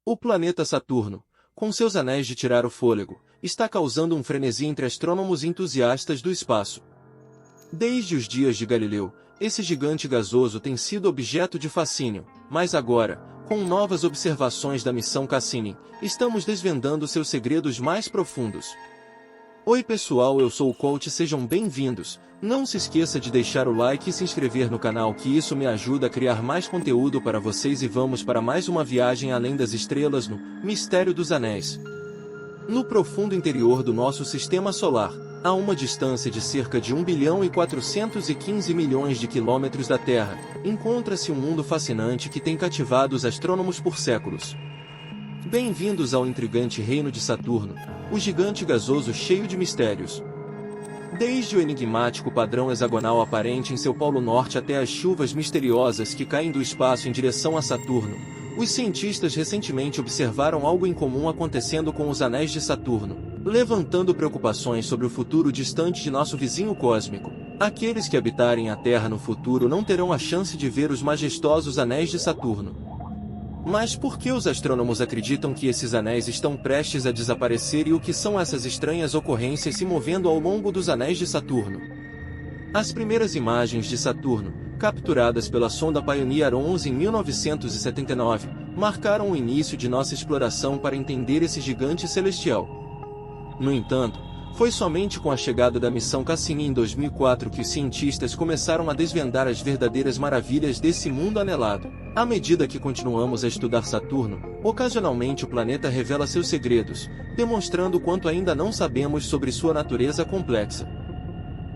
O planeta Saturno, com seus anéis de tirar o fôlego, está causando um frenesi entre astrônomos entusiastas do espaço. Desde os dias de Galileu, esse gigante gasoso tem sido objeto de fascínio, mas agora, com novas observações da missão Cassini, estamos desvendando seus segredos mais profundos. Oi pessoal, eu sou o Coach, sejam bem-vindos. Não se esqueça de deixar o like e se inscrever no canal, que isso me ajuda a criar mais conteúdo para vocês, e vamos para mais uma viagem além das estrelas no Mistério dos Anéis. No profundo interior do nosso sistema solar, a uma distância de cerca de 1 bilhão e 415 milhões de quilômetros da Terra, encontra-se um mundo fascinante que tem cativado os astrônomos por séculos. Bem-vindos ao intrigante reino de Saturno, o gigante gasoso cheio de mistérios. Desde o enigmático padrão hexagonal aparente em seu polo norte até as chuvas misteriosas que caem do espaço em direção a Saturno, os cientistas recentemente observaram algo incomum acontecendo com os anéis de Saturno, levantando preocupações sobre o futuro distante de nosso vizinho cósmico. Aqueles que habitarem a Terra no futuro não terão a chance de ver os majestosos anéis de Saturno. Mas por que os astrônomos acreditam que esses anéis estão prestes a desaparecer, e o que são essas estranhas ocorrências se movendo ao longo dos anéis de Saturno? As primeiras imagens de Saturno, capturadas pela sonda Pioneer 11 em 1979, marcaram o início de nossa exploração para entender esse gigante celestial. No entanto, foi somente com a chegada da missão Cassini em 2004 que os cientistas começaram a desvendar as verdadeiras maravilhas desse mundo anelado. À medida que continuamos a estudar Saturno, ocasionalmente o planeta revela seus segredos, demonstrando o quanto ainda não sabemos sobre sua natureza complexa.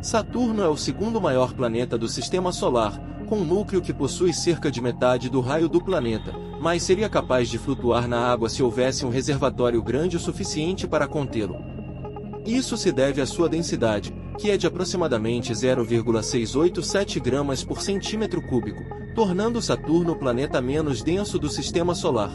Saturno é o segundo maior planeta do Sistema Solar, com um núcleo que possui cerca de metade do raio do planeta, mas seria capaz de flutuar na água se houvesse um reservatório grande o suficiente para contê-lo. Isso se deve à sua densidade, que é de aproximadamente 0,687 gramas por centímetro cúbico, tornando Saturno o planeta menos denso do Sistema Solar.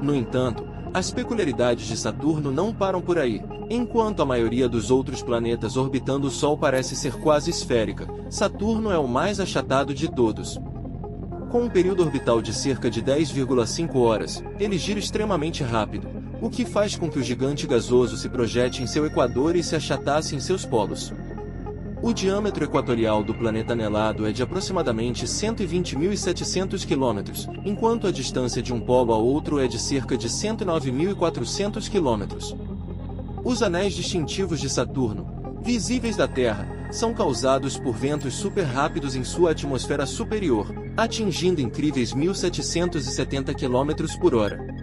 No entanto, as peculiaridades de Saturno não param por aí. Enquanto a maioria dos outros planetas orbitando o Sol parece ser quase esférica, Saturno é o mais achatado de todos. Com um período orbital de cerca de 10,5 horas, ele gira extremamente rápido, o que faz com que o gigante gasoso se projete em seu equador e se achatasse em seus polos. O diâmetro equatorial do planeta anelado é de aproximadamente 120.700 km, enquanto a distância de um polo a outro é de cerca de 109.400 km. Os anéis distintivos de Saturno, visíveis da Terra, são causados por ventos super rápidos em sua atmosfera superior, atingindo incríveis 1.770 km por hora.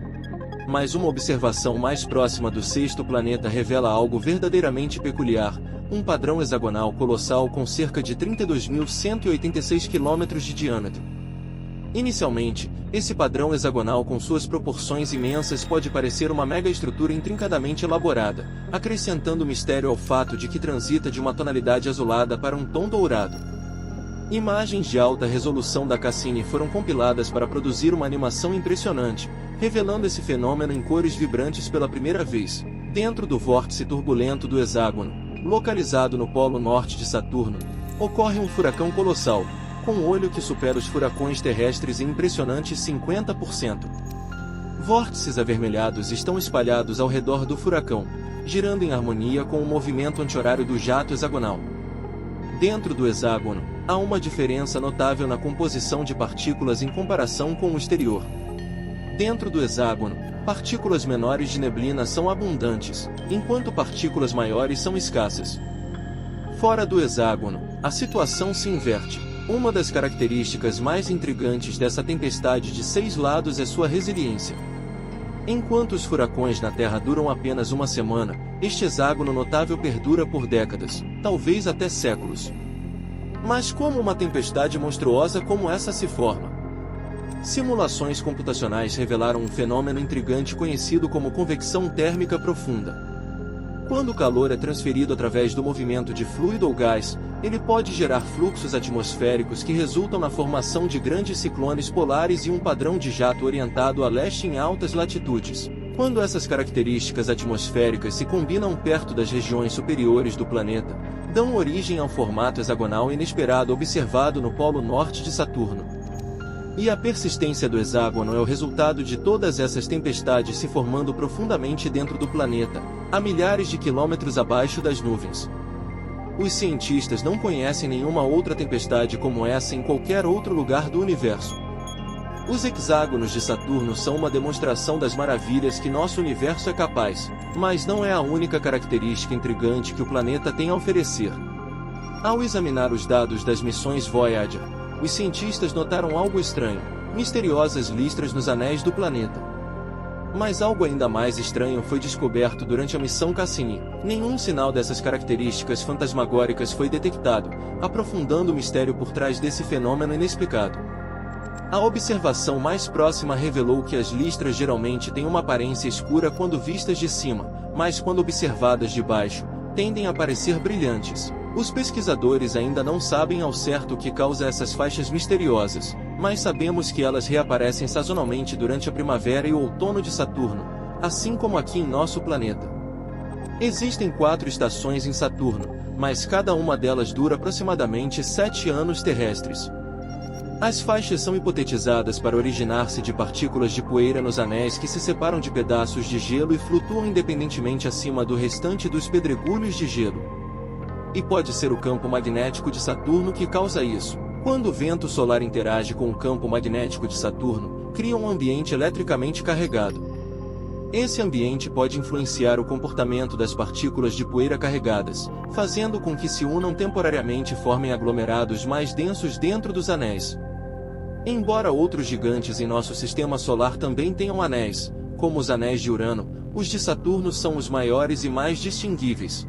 Mas uma observação mais próxima do sexto planeta revela algo verdadeiramente peculiar: um padrão hexagonal colossal com cerca de 32.186 km de diâmetro. Inicialmente, esse padrão hexagonal com suas proporções imensas pode parecer uma megaestrutura intrincadamente elaborada, acrescentando mistério ao fato de que transita de uma tonalidade azulada para um tom dourado. Imagens de alta resolução da Cassini foram compiladas para produzir uma animação impressionante, revelando esse fenômeno em cores vibrantes pela primeira vez. Dentro do vórtice turbulento do hexágono, localizado no polo norte de Saturno, ocorre um furacão colossal, com um olho que supera os furacões terrestres em impressionantes 50%. Vórtices avermelhados estão espalhados ao redor do furacão, girando em harmonia com o movimento anti-horário do jato hexagonal. Dentro do hexágono, há uma diferença notável na composição de partículas em comparação com o exterior. Dentro do hexágono, partículas menores de neblina são abundantes, enquanto partículas maiores são escassas. Fora do hexágono, a situação se inverte. Uma das características mais intrigantes dessa tempestade de 6 lados é sua resiliência. Enquanto os furacões na Terra duram apenas uma semana, este hexágono notável perdura por décadas, talvez até séculos. Mas como uma tempestade monstruosa como essa se forma? Simulações computacionais revelaram um fenômeno intrigante conhecido como convecção térmica profunda. Quando o calor é transferido através do movimento de fluido ou gás, ele pode gerar fluxos atmosféricos que resultam na formação de grandes ciclones polares e um padrão de jato orientado a leste em altas latitudes. Quando essas características atmosféricas se combinam perto das regiões superiores do planeta, dão origem ao formato hexagonal inesperado observado no polo norte de Saturno. E a persistência do hexágono é o resultado de todas essas tempestades se formando profundamente dentro do planeta, a milhares de quilômetros abaixo das nuvens. Os cientistas não conhecem nenhuma outra tempestade como essa em qualquer outro lugar do universo. Os hexágonos de Saturno são uma demonstração das maravilhas que nosso universo é capaz, mas não é a única característica intrigante que o planeta tem a oferecer. Ao examinar os dados das missões Voyager, os cientistas notaram algo estranho, misteriosas listras nos anéis do planeta. Mas algo ainda mais estranho foi descoberto durante a missão Cassini. Nenhum sinal dessas características fantasmagóricas foi detectado, aprofundando o mistério por trás desse fenômeno inexplicado. A observação mais próxima revelou que as listras geralmente têm uma aparência escura quando vistas de cima, mas quando observadas de baixo, tendem a parecer brilhantes. Os pesquisadores ainda não sabem ao certo o que causa essas faixas misteriosas, mas sabemos que elas reaparecem sazonalmente durante a primavera e o outono de Saturno, assim como aqui em nosso planeta. Existem 4 estações em Saturno, mas cada uma delas dura aproximadamente 7 anos terrestres. As faixas são hipotetizadas para originar-se de partículas de poeira nos anéis que se separam de pedaços de gelo e flutuam independentemente acima do restante dos pedregulhos de gelo. E pode ser o campo magnético de Saturno que causa isso. Quando o vento solar interage com o campo magnético de Saturno, cria um ambiente eletricamente carregado. Esse ambiente pode influenciar o comportamento das partículas de poeira carregadas, fazendo com que se unam temporariamente e formem aglomerados mais densos dentro dos anéis. Embora outros gigantes em nosso sistema solar também tenham anéis, como os anéis de Urano, os de Saturno são os maiores e mais distinguíveis.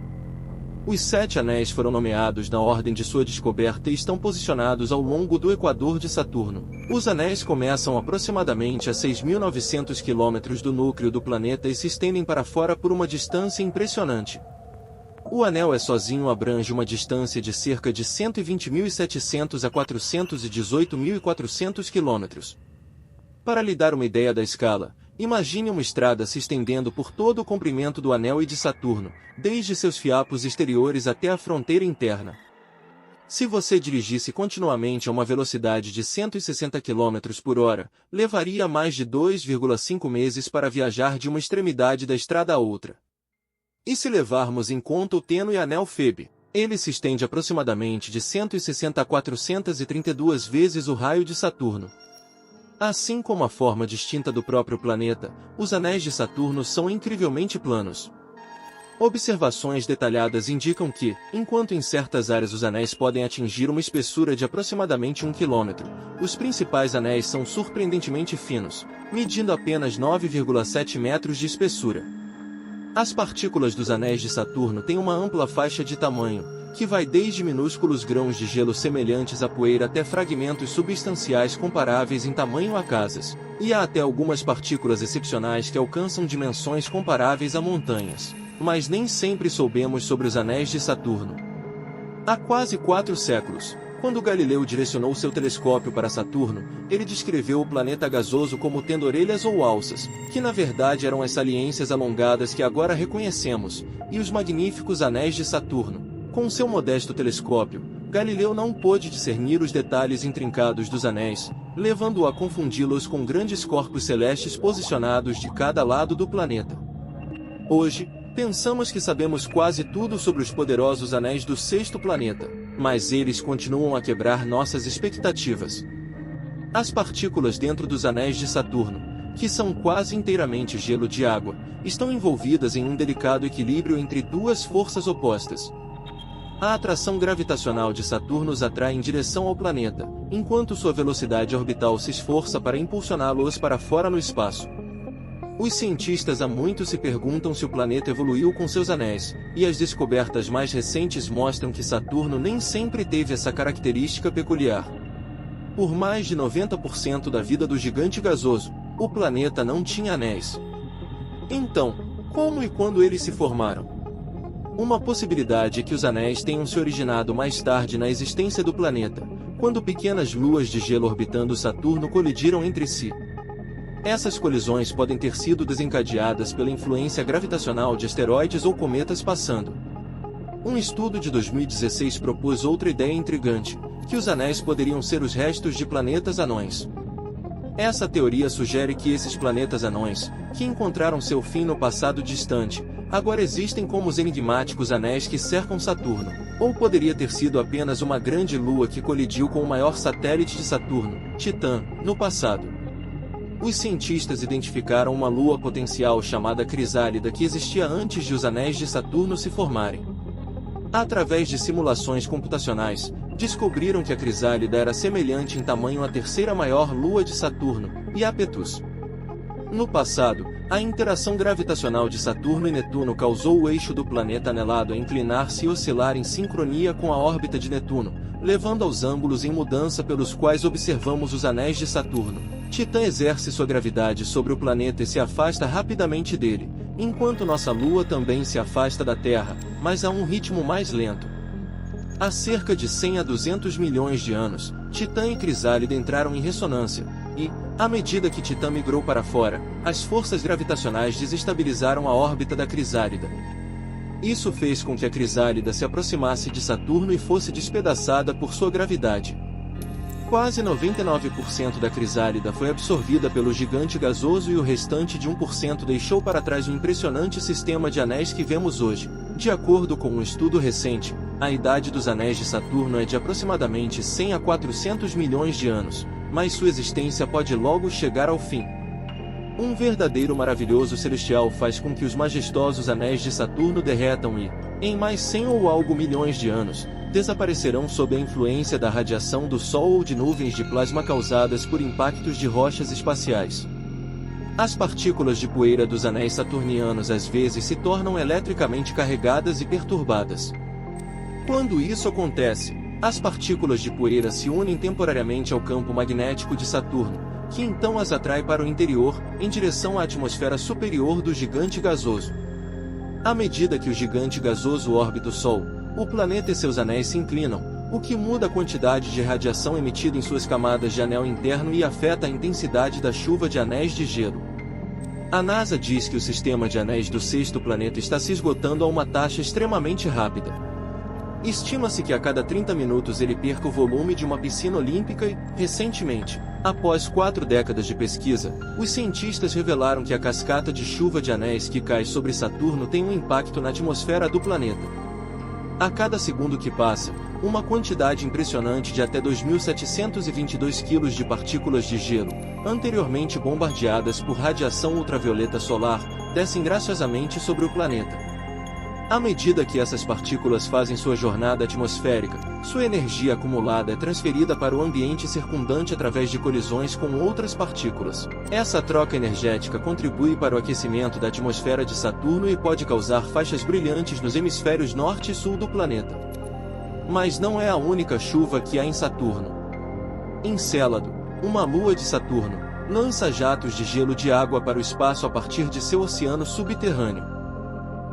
Os 7 anéis foram nomeados na ordem de sua descoberta e estão posicionados ao longo do equador de Saturno. Os anéis começam aproximadamente a 6.900 km do núcleo do planeta e se estendem para fora por uma distância impressionante. O anel sozinho abrange uma distância de cerca de 120.700 a 418.400 km. Para lhe dar uma ideia da escala, imagine uma estrada se estendendo por todo o comprimento do anel e de Saturno, desde seus fiapos exteriores até a fronteira interna. Se você dirigisse continuamente a uma velocidade de 160 km por hora, levaria mais de 2,5 meses para viajar de uma extremidade da estrada à outra. E se levarmos em conta o tênue anel Febe, ele se estende aproximadamente de 160 a 432 vezes o raio de Saturno. Assim como a forma distinta do próprio planeta, os anéis de Saturno são incrivelmente planos. Observações detalhadas indicam que, enquanto em certas áreas os anéis podem atingir uma espessura de aproximadamente 1 km, os principais anéis são surpreendentemente finos, medindo apenas 9,7 metros de espessura. As partículas dos anéis de Saturno têm uma ampla faixa de tamanho, que vai desde minúsculos grãos de gelo semelhantes à poeira até fragmentos substanciais comparáveis em tamanho a casas, e há até algumas partículas excepcionais que alcançam dimensões comparáveis a montanhas. Mas nem sempre soubemos sobre os anéis de Saturno. Há quase 4 séculos, quando Galileu direcionou seu telescópio para Saturno, ele descreveu o planeta gasoso como tendo orelhas ou alças, que na verdade eram as saliências alongadas que agora reconhecemos, e os magníficos anéis de Saturno. Com seu modesto telescópio, Galileu não pôde discernir os detalhes intrincados dos anéis, levando-o a confundi-los com grandes corpos celestes posicionados de cada lado do planeta. Hoje, pensamos que sabemos quase tudo sobre os poderosos anéis do 6º planeta, mas eles continuam a quebrar nossas expectativas. As partículas dentro dos anéis de Saturno, que são quase inteiramente gelo de água, estão envolvidas em um delicado equilíbrio entre 2 forças opostas. A atração gravitacional de Saturno os atrai em direção ao planeta, enquanto sua velocidade orbital se esforça para impulsioná-los para fora no espaço. Os cientistas há muito se perguntam se o planeta evoluiu com seus anéis, e as descobertas mais recentes mostram que Saturno nem sempre teve essa característica peculiar. Por mais de 90% da vida do gigante gasoso, o planeta não tinha anéis. Então, como e quando eles se formaram? Uma possibilidade é que os anéis tenham se originado mais tarde na existência do planeta, quando pequenas luas de gelo orbitando Saturno colidiram entre si. Essas colisões podem ter sido desencadeadas pela influência gravitacional de asteroides ou cometas passando. Um estudo de 2016 propôs outra ideia intrigante, que os anéis poderiam ser os restos de planetas anões. Essa teoria sugere que esses planetas anões, que encontraram seu fim no passado distante, agora existem como os enigmáticos anéis que cercam Saturno, ou poderia ter sido apenas uma grande lua que colidiu com o maior satélite de Saturno, Titã, no passado. Os cientistas identificaram uma lua potencial chamada Crisálida que existia antes de os anéis de Saturno se formarem. Através de simulações computacionais, descobriram que a Crisálida era semelhante em tamanho à terceira maior lua de Saturno, Iapetus. No passado, a interação gravitacional de Saturno e Netuno causou o eixo do planeta anelado a inclinar-se e oscilar em sincronia com a órbita de Netuno, levando aos ângulos em mudança pelos quais observamos os anéis de Saturno. Titã exerce sua gravidade sobre o planeta e se afasta rapidamente dele, enquanto nossa Lua também se afasta da Terra, mas a um ritmo mais lento. Há cerca de 100 a 200 milhões de anos, Titã e Crisálida entraram em ressonância, e, à medida que Titã migrou para fora, as forças gravitacionais desestabilizaram a órbita da Crisálida. Isso fez com que a Crisálida se aproximasse de Saturno e fosse despedaçada por sua gravidade. Quase 99% da Crisálida foi absorvida pelo gigante gasoso e o restante de 1% deixou para trás o impressionante sistema de anéis que vemos hoje. De acordo com um estudo recente, a idade dos anéis de Saturno é de aproximadamente 100 a 400 milhões de anos, mas sua existência pode logo chegar ao fim. Um verdadeiro maravilhoso celestial faz com que os majestosos anéis de Saturno derretam e, em mais 100 ou algo milhões de anos, desaparecerão sob a influência da radiação do Sol ou de nuvens de plasma causadas por impactos de rochas espaciais. As partículas de poeira dos anéis saturnianos às vezes se tornam eletricamente carregadas e perturbadas. Quando isso acontece, as partículas de poeira se unem temporariamente ao campo magnético de Saturno, que então as atrai para o interior, em direção à atmosfera superior do gigante gasoso. À medida que o gigante gasoso orbita o Sol, o planeta e seus anéis se inclinam, o que muda a quantidade de radiação emitida em suas camadas de anel interno e afeta a intensidade da chuva de anéis de gelo. A NASA diz que o sistema de anéis do sexto planeta está se esgotando a uma taxa extremamente rápida. Estima-se que a cada 30 minutos ele perca o volume de uma piscina olímpica e, recentemente, após 4 décadas de pesquisa, os cientistas revelaram que a cascata de chuva de anéis que cai sobre Saturno tem um impacto na atmosfera do planeta. A cada segundo que passa, uma quantidade impressionante de até 2.722 kg de partículas de gelo, anteriormente bombardeadas por radiação ultravioleta solar, descem graciosamente sobre o planeta. À medida que essas partículas fazem sua jornada atmosférica, sua energia acumulada é transferida para o ambiente circundante através de colisões com outras partículas. Essa troca energética contribui para o aquecimento da atmosfera de Saturno e pode causar faixas brilhantes nos hemisférios norte e sul do planeta. Mas não é a única chuva que há em Saturno. Encélado, uma lua de Saturno, lança jatos de gelo de água para o espaço a partir de seu oceano subterrâneo.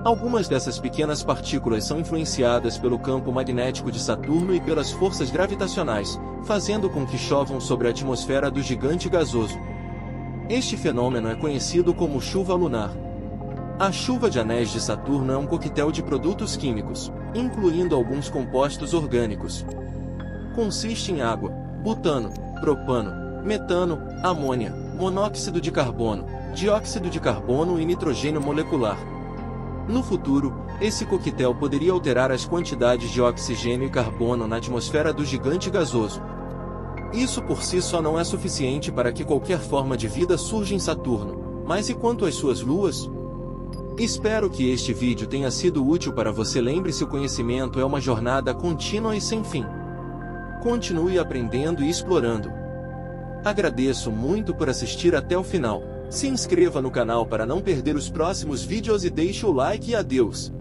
Algumas dessas pequenas partículas são influenciadas pelo campo magnético de Saturno e pelas forças gravitacionais, fazendo com que chovam sobre a atmosfera do gigante gasoso. Este fenômeno é conhecido como chuva lunar. A chuva de anéis de Saturno é um coquetel de produtos químicos, incluindo alguns compostos orgânicos. Consiste em água, butano, propano, metano, amônia, monóxido de carbono, dióxido de carbono e nitrogênio molecular. No futuro, esse coquetel poderia alterar as quantidades de oxigênio e carbono na atmosfera do gigante gasoso. Isso por si só não é suficiente para que qualquer forma de vida surja em Saturno, mas e quanto às suas luas? Espero que este vídeo tenha sido útil para você. Lembre-se, o conhecimento é uma jornada contínua e sem fim. Continue aprendendo e explorando. Agradeço muito por assistir até o final. Se inscreva no canal para não perder os próximos vídeos e deixe o like e adeus!